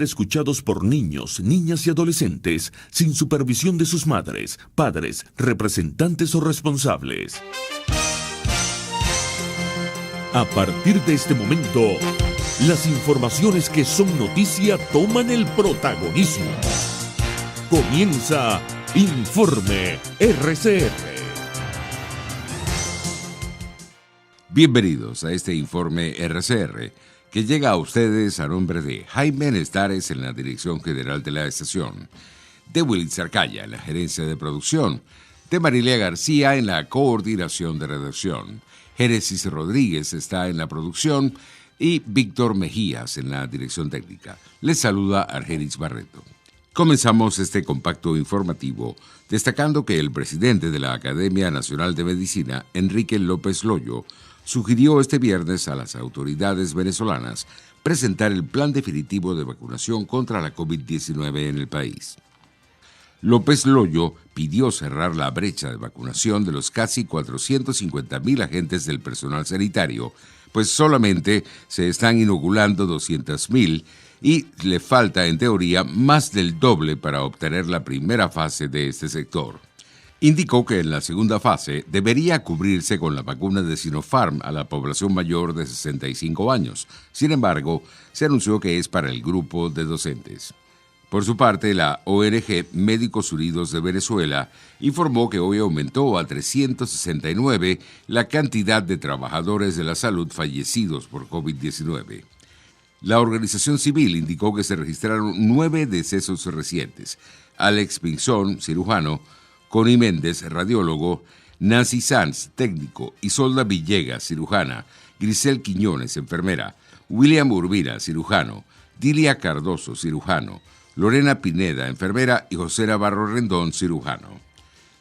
Escuchados por niños, niñas y adolescentes sin supervisión de sus madres, padres, representantes o responsables. A partir de este momento, las informaciones que son noticia toman el protagonismo. Comienza Informe RCR. Bienvenidos a este Informe RCR, que llega a ustedes a nombre de Jaime Nestares en la dirección general de la estación, de Willy Arcaya en la gerencia de producción, de Marilia García en la coordinación de redacción, Génesis Rodríguez está en la producción y Víctor Mejías en la dirección técnica. Les saluda Argenis Barreto. Comenzamos este compacto informativo destacando que el presidente de la Academia Nacional de Medicina, Enrique López Loyo, sugirió este viernes a las autoridades venezolanas presentar el plan definitivo de vacunación contra la COVID-19 en el país. López Loyo pidió cerrar la brecha de vacunación de los casi 450,000 agentes del personal sanitario, pues solamente se están inoculando 200,000 y le falta en teoría más del doble para obtener la primera fase de este sector. Indicó que en la segunda fase debería cubrirse con la vacuna de Sinopharm a la población mayor de 65 años. Sin embargo, se anunció que es para el grupo de docentes. Por su parte, la ONG Médicos Unidos de Venezuela informó que hoy aumentó a 369 la cantidad de trabajadores de la salud fallecidos por COVID-19. La organización civil indicó que se registraron 9 decesos recientes. Alex Pinzón, cirujano, Connie Méndez, radiólogo, Nancy Sanz, técnico, Isolda Villegas, cirujana, Grisel Quiñones, enfermera, William Urbina, cirujano, Dilia Cardoso, cirujano, Lorena Pineda, enfermera y José Navarro Rendón, cirujano.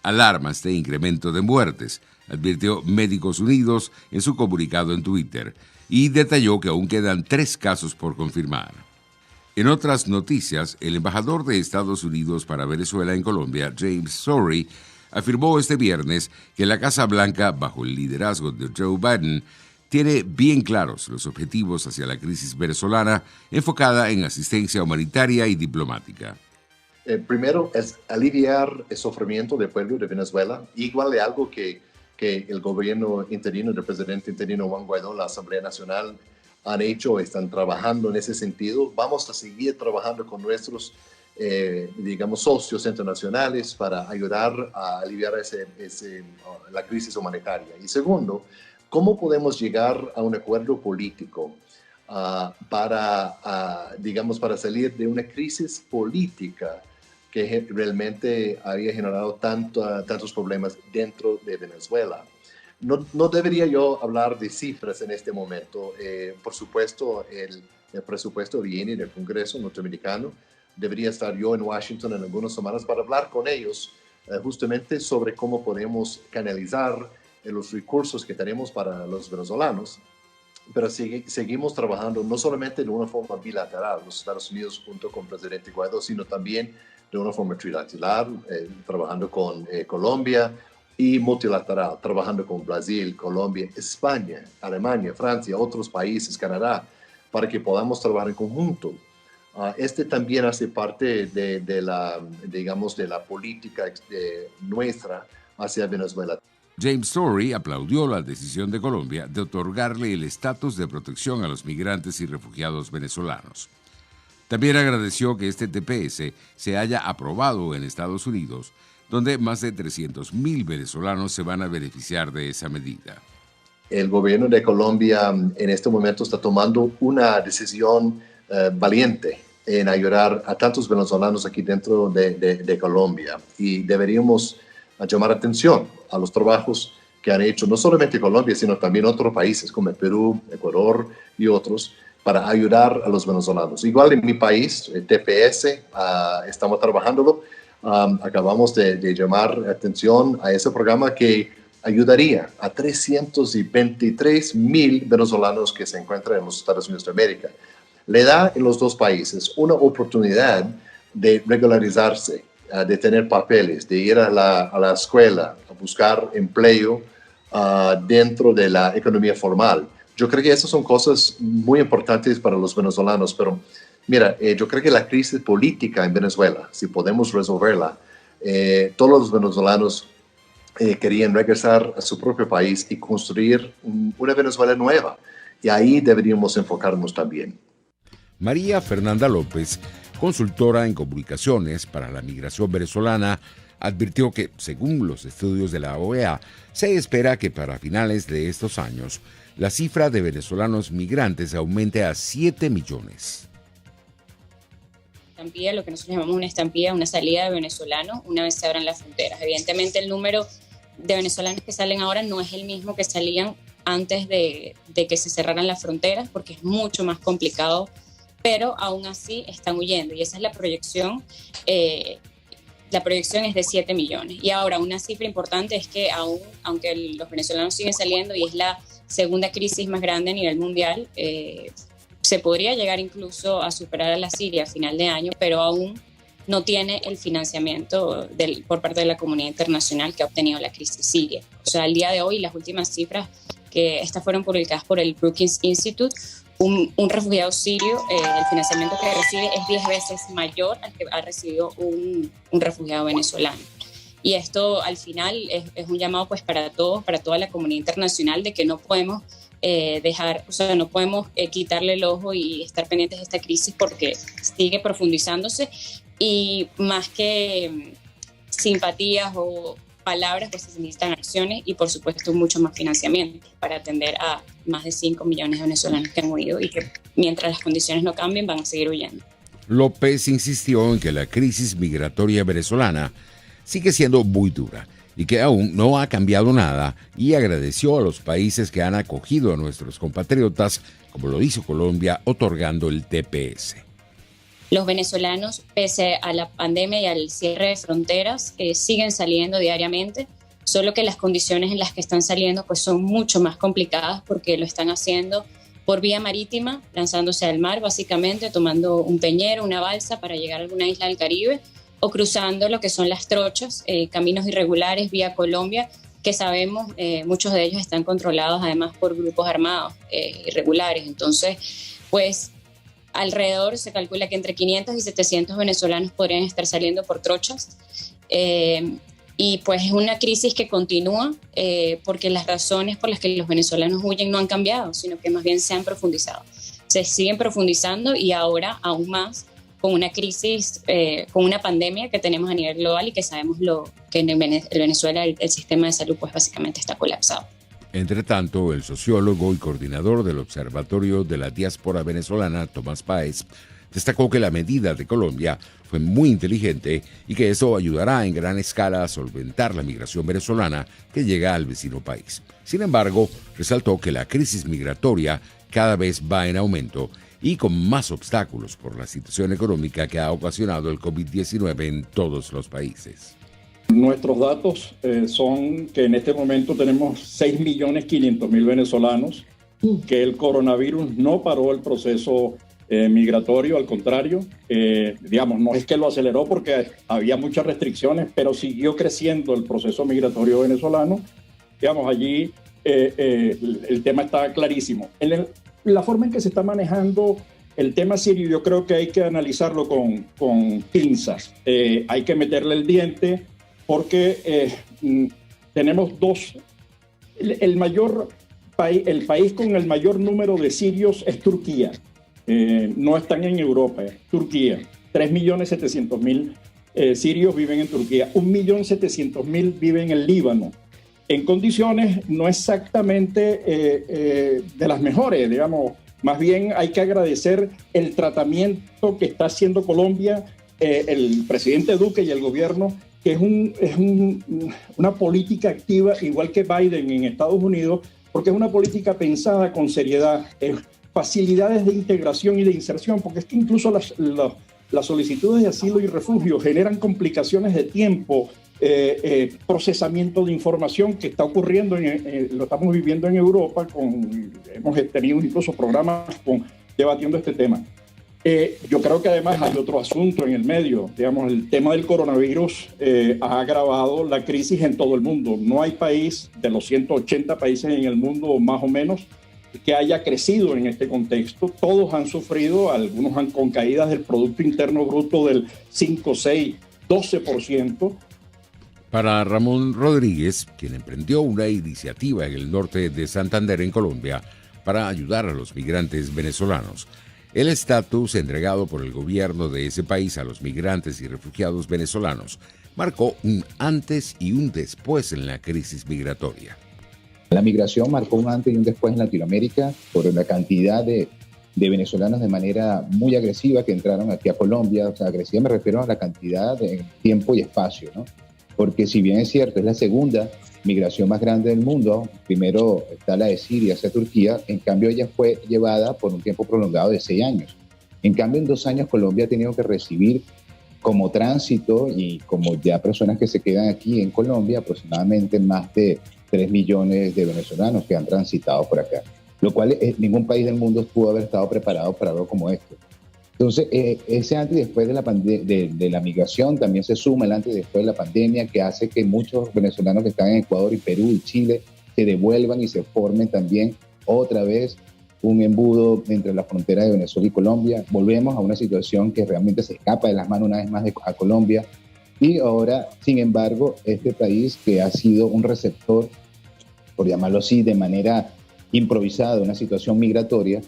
Alarmas de incremento de muertes, advirtió Médicos Unidos en su comunicado en Twitter, y detalló que aún quedan 3 casos por confirmar. En otras noticias, el embajador de Estados Unidos para Venezuela en Colombia, James Story, afirmó este viernes que la Casa Blanca, bajo el liderazgo de Joe Biden, tiene bien claros los objetivos hacia la crisis venezolana, enfocada en asistencia humanitaria y diplomática. Primero es aliviar el sufrimiento del pueblo de Venezuela, igual de algo que el gobierno interino del presidente interino Juan Guaidó, la Asamblea Nacional, han hecho, están trabajando en ese sentido. Vamos a seguir trabajando con nuestros, socios internacionales para ayudar a aliviar la crisis humanitaria. Y segundo, ¿cómo podemos llegar a un acuerdo político para salir de una crisis política que realmente había generado tantos problemas dentro de Venezuela? No debería yo hablar de cifras en este momento. Por supuesto, el presupuesto viene del Congreso norteamericano. Debería estar yo en Washington en algunas semanas para hablar con ellos justamente sobre cómo podemos canalizar los recursos que tenemos para los venezolanos. Pero seguimos trabajando no solamente de una forma bilateral, los Estados Unidos junto con el presidente Guaidó, sino también de una forma trilateral, trabajando con Colombia, y multilateral, trabajando con Brasil, Colombia, España, Alemania, Francia, otros países, Canadá, para que podamos trabajar en conjunto. Este también hace parte de la política nuestra hacia Venezuela. James Story aplaudió la decisión de Colombia de otorgarle el estatus de protección a los migrantes y refugiados venezolanos. También agradeció que este TPS se haya aprobado en Estados Unidos, donde más de 300,000 venezolanos se van a beneficiar de esa medida. El gobierno de Colombia en este momento está tomando una decisión valiente en ayudar a tantos venezolanos aquí dentro de Colombia, y deberíamos llamar atención a los trabajos que han hecho no solamente Colombia, sino también otros países como Perú, Ecuador y otros, para ayudar a los venezolanos. Igual en mi país, el TPS, estamos trabajándolo. Acabamos de llamar atención a ese programa que ayudaría a 323,000 venezolanos que se encuentran en los Estados Unidos de América. Le da en los dos países una oportunidad de regularizarse, de tener papeles, de ir a la escuela, a buscar empleo dentro de la economía formal. Yo creo que esas son cosas muy importantes para los venezolanos, pero Mira, yo creo que la crisis política en Venezuela, si podemos resolverla, todos los venezolanos querían regresar a su propio país y construir una Venezuela nueva. Y ahí deberíamos enfocarnos también. María Fernanda López, consultora en comunicaciones para la migración venezolana, advirtió que, según los estudios de la OEA, se espera que para finales de estos años la cifra de venezolanos migrantes aumente a 7 millones. Estampida, lo que nosotros llamamos una estampida, una salida de venezolanos una vez se abran las fronteras. Evidentemente el número de venezolanos que salen ahora no es el mismo que salían antes de que se cerraran las fronteras, porque es mucho más complicado, pero aún así están huyendo y esa es la proyección. La proyección es de 7 millones. Y ahora una cifra importante es que aunque los venezolanos siguen saliendo y es la segunda crisis más grande a nivel mundial, se podría llegar incluso a superar a la Siria a final de año, pero aún no tiene el financiamiento por parte de la comunidad internacional que ha obtenido la crisis siria. O sea, al día de hoy, las últimas cifras que estas fueron publicadas por el Brookings Institute, un refugiado sirio, el financiamiento que recibe es 10 veces mayor al que ha recibido un refugiado venezolano. Y esto al final es un llamado pues para todos, para toda la comunidad internacional, de que no podemos no podemos quitarle el ojo y estar pendientes de esta crisis porque sigue profundizándose y más que simpatías o palabras, pues se necesitan acciones y por supuesto mucho más financiamiento para atender a más de 5 millones de venezolanos que han huido y que mientras las condiciones no cambien van a seguir huyendo. López insistió en que la crisis migratoria venezolana sigue siendo muy dura y que aún no ha cambiado nada, y agradeció a los países que han acogido a nuestros compatriotas, como lo hizo Colombia, otorgando el TPS. Los venezolanos, pese a la pandemia y al cierre de fronteras, siguen saliendo diariamente, solo que las condiciones en las que están saliendo pues, son mucho más complicadas porque lo están haciendo por vía marítima, lanzándose al mar básicamente, tomando un peñero, una balsa para llegar a alguna isla del Caribe, o cruzando lo que son las trochas, caminos irregulares vía Colombia, que sabemos muchos de ellos están controlados además por grupos armados irregulares. Entonces, pues alrededor se calcula que entre 500 y 700 venezolanos podrían estar saliendo por trochas. Y pues es una crisis que continúa porque las razones por las que los venezolanos huyen no han cambiado, sino que más bien se han profundizado. Se siguen profundizando y ahora aún más con una crisis, con una pandemia que tenemos a nivel global y que sabemos que en Venezuela el sistema de salud pues básicamente está colapsado. Entre tanto, el sociólogo y coordinador del Observatorio de la Diáspora Venezolana, Tomás Páez, destacó que la medida de Colombia fue muy inteligente y que eso ayudará en gran escala a solventar la migración venezolana que llega al vecino país. Sin embargo, resaltó que la crisis migratoria cada vez va en aumento y con más obstáculos por la situación económica que ha ocasionado el COVID-19 en todos los países. Nuestros datos son que en este momento tenemos 6.500.000 venezolanos, que el coronavirus no paró el proceso migratorio, al contrario, no es que lo aceleró porque había muchas restricciones, pero siguió creciendo el proceso migratorio venezolano. Allí el tema está clarísimo. La forma en que se está manejando el tema sirio, yo creo que hay que analizarlo con pinzas. Hay que meterle el diente porque tenemos dos. El país con el mayor número de sirios es Turquía. No están en Europa, es Turquía. 3.700.000 sirios viven en Turquía. 1.700.000 viven en Líbano. En condiciones no exactamente de las mejores, Más bien hay que agradecer el tratamiento que está haciendo Colombia, el presidente Duque y el gobierno, que es una política activa, igual que Biden en Estados Unidos, porque es una política pensada con seriedad, facilidades de integración y de inserción, porque es que incluso las solicitudes de asilo y refugio generan complicaciones de tiempo, procesamiento de información que está ocurriendo, lo estamos viviendo en Europa, hemos tenido incluso programas debatiendo este tema. Yo creo que además hay otro asunto en el medio, el tema del coronavirus ha agravado la crisis en todo el mundo. No hay país de los 180 países en el mundo, más o menos, que haya crecido en este contexto. Todos han sufrido, algunos han con caídas del Producto Interno Bruto del 5, 6, 12%. Para Ramón Rodríguez, quien emprendió una iniciativa en el norte de Santander, en Colombia, para ayudar a los migrantes venezolanos, el estatus entregado por el gobierno de ese país a los migrantes y refugiados venezolanos marcó un antes y un después en la crisis migratoria. La migración marcó un antes y un después en Latinoamérica por una cantidad de venezolanos de manera muy agresiva que entraron aquí a Colombia. O sea, agresiva me refiero a la cantidad de tiempo y espacio, ¿no? Porque si bien es cierto, es la segunda migración más grande del mundo, primero está la de Siria hacia Turquía, en cambio ella fue llevada por un tiempo prolongado de 6 años. En cambio, en 2 años Colombia ha tenido que recibir como tránsito y como ya personas que se quedan aquí en Colombia, aproximadamente más de 3 millones de venezolanos que han transitado por acá, lo cual ningún país del mundo pudo haber estado preparado para algo como esto. Entonces, ese antes y después de la migración también se suma el antes y después de la pandemia, que hace que muchos venezolanos que están en Ecuador y Perú y Chile se devuelvan y se formen también otra vez un embudo entre la frontera de Venezuela y Colombia. Volvemos a una situación que realmente se escapa de las manos una vez más a Colombia. Y ahora, sin embargo, este país que ha sido un receptor, por llamarlo así, de manera improvisada de una situación migratoria,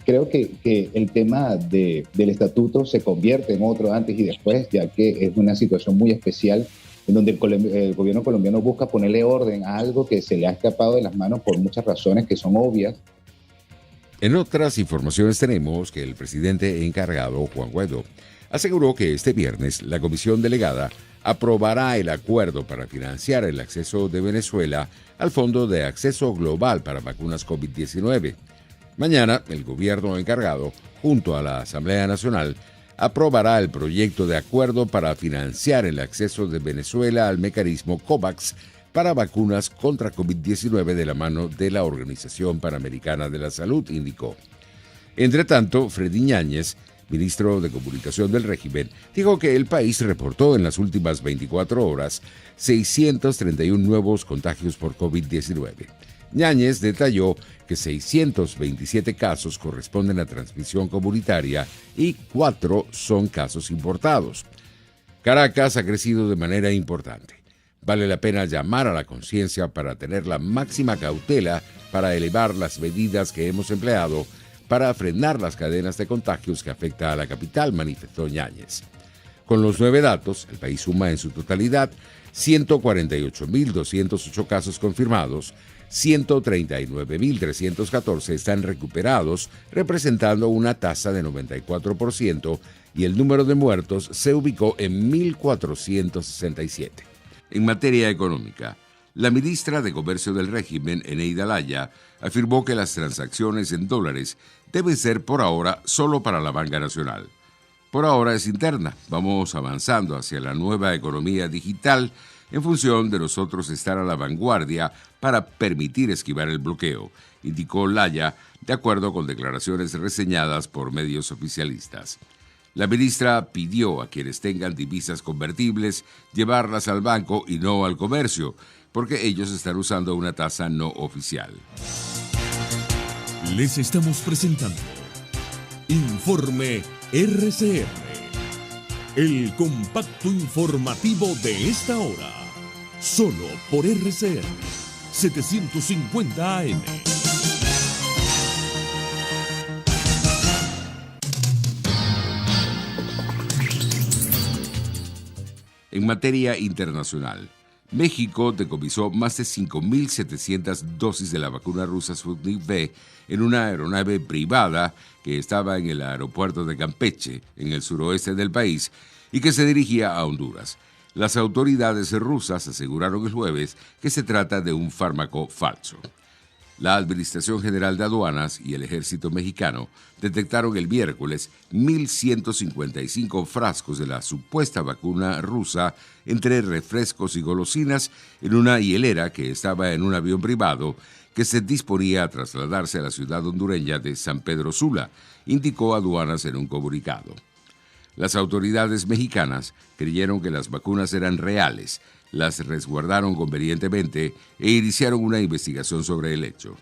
creo que el tema del estatuto se convierte en otro antes y después, ya que es una situación muy especial en donde el gobierno colombiano busca ponerle orden a algo que se le ha escapado de las manos por muchas razones que son obvias. En otras informaciones tenemos que el presidente encargado, Juan Guaidó, aseguró que este viernes la comisión delegada aprobará el acuerdo para financiar el acceso de Venezuela al Fondo de Acceso Global para Vacunas COVID-19. Mañana, el gobierno encargado, junto a la Asamblea Nacional, aprobará el proyecto de acuerdo para financiar el acceso de Venezuela al mecanismo COVAX para vacunas contra COVID-19 de la mano de la Organización Panamericana de la Salud, indicó. Entre tanto, Freddy Yáñez, ministro de Comunicación del régimen, dijo que el país reportó en las últimas 24 horas 631 nuevos contagios por COVID-19. Yáñez detalló que 627 casos corresponden a transmisión comunitaria y 4 son casos importados. Caracas ha crecido de manera importante. Vale la pena llamar a la conciencia para tener la máxima cautela para elevar las medidas que hemos empleado para frenar las cadenas de contagios que afecta a la capital, manifestó Yáñez. Con los 9 datos, el país suma en su totalidad 148.208 casos confirmados, 139.314 están recuperados, representando una tasa de 94%, y el número de muertos se ubicó en 1.467. En materia económica, la ministra de Comercio del régimen, Eneida Laya, afirmó que las transacciones en dólares deben ser por ahora solo para la banca nacional. Por ahora es interna, vamos avanzando hacia la nueva economía digital en función de nosotros estar a la vanguardia para permitir esquivar el bloqueo, indicó Laya, de acuerdo con declaraciones reseñadas por medios oficialistas. La ministra pidió a quienes tengan divisas convertibles llevarlas al banco y no al comercio, porque ellos están usando una tasa no oficial. Les estamos presentando Informe RCR, el compacto informativo de esta hora, solo por RCR 750 AM. En materia internacional, México decomisó más de 5.700 dosis de la vacuna rusa Sputnik V en una aeronave privada que estaba en el aeropuerto de Campeche, en el suroeste del país, y que se dirigía a Honduras. Las autoridades rusas aseguraron el jueves que se trata de un fármaco falso. La Administración General de Aduanas y el Ejército Mexicano detectaron el miércoles 1.155 frascos de la supuesta vacuna rusa entre refrescos y golosinas en una hielera que estaba en un avión privado que se disponía a trasladarse a la ciudad hondureña de San Pedro Sula, indicó Aduanas en un comunicado. Las autoridades mexicanas creyeron que las vacunas eran reales, las resguardaron convenientemente e iniciaron una investigación sobre el hecho.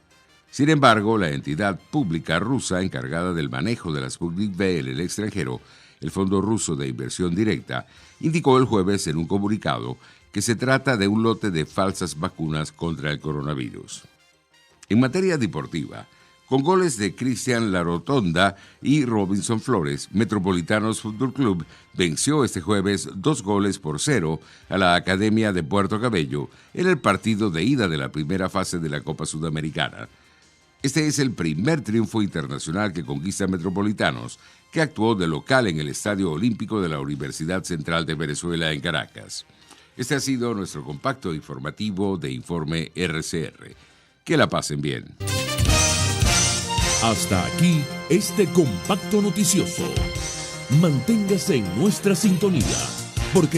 Sin embargo, la entidad pública rusa encargada del manejo de la Sputnik V en el extranjero, el Fondo Ruso de Inversión Directa, indicó el jueves en un comunicado que se trata de un lote de falsas vacunas contra el coronavirus. En materia deportiva, con goles de Cristian Larotonda y Robinson Flores, Metropolitanos Fútbol Club venció este jueves 2-0 a la Academia de Puerto Cabello en el partido de ida de la primera fase de la Copa Sudamericana. Este es el primer triunfo internacional que conquista Metropolitanos, que actuó de local en el Estadio Olímpico de la Universidad Central de Venezuela en Caracas. Este ha sido nuestro compacto informativo de Informe RCR. Que la pasen bien. Hasta aquí este compacto noticioso. Manténgase en nuestra sintonía, porque